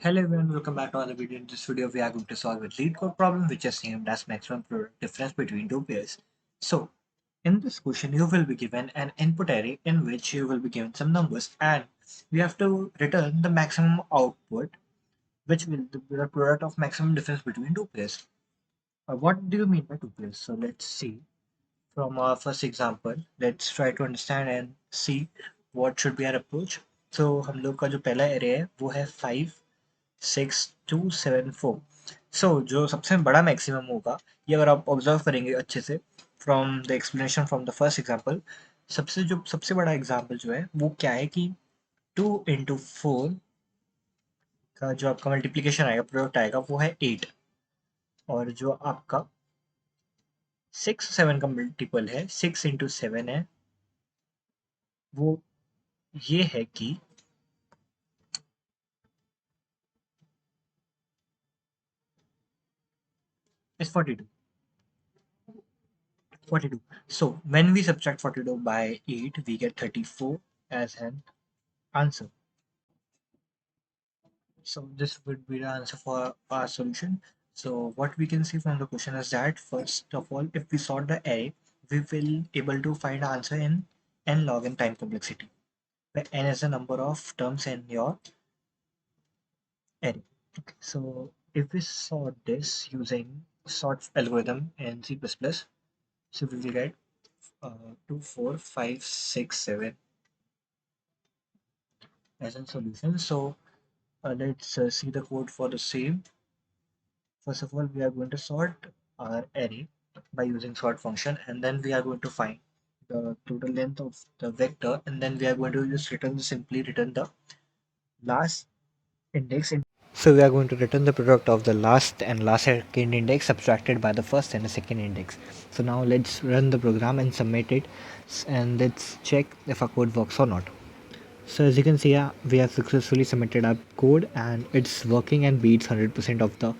Hello everyone, welcome back to another video. In this video, we are going to solve a Leetcode problem which is named as maximum product difference between two pairs. So, in this question, you will be given an input array in which you will be given some numbers and we have to return the maximum output which will be the product of maximum difference between two pairs. What do you mean by two pairs? So, let's see from our first example. Let's try to understand and see what should be our approach. So, हम लोग का जो पहला array है वो है 5 6 2 7 4। सो जो सबसे बड़ा मैक्सिमम होगा ये अगर आप ऑब्जर्व करेंगे अच्छे से from the explanation from the first example, सबसे बड़ा एग्जांपल जो है वो क्या है कि 2 into 4 का जो आपका मल्टीप्लीकेशन आएगा, प्रोडक्ट आएगा, वो है 8। और जो आपका 6 7 का मल्टीपल है, 6 into 7 है, वो ये है कि इस 42। So when we subtract 42 by 8, we get 34 as an answer. So this would be the answer for our solution. So what we can see from the question is that first of all, if we sort the array, we will able to find the answer in n log n time complexity, where n is the number of terms in your array. Okay, so if we sort this using sort algorithm in C++, so we will get 2 4 5 6 7 as a solution. So let's see the code for the same. First of all, we are going to sort our array by using sort function, and then we are going to find the total length of the vector, and then we are going to just simply return the last index in. So we are going to return the product of the last and last second index subtracted by the first and the second index. So now let's run the program and submit it, and let's check if our code works or not. So as you can see, we have successfully submitted our code and it's working and beats 100% of the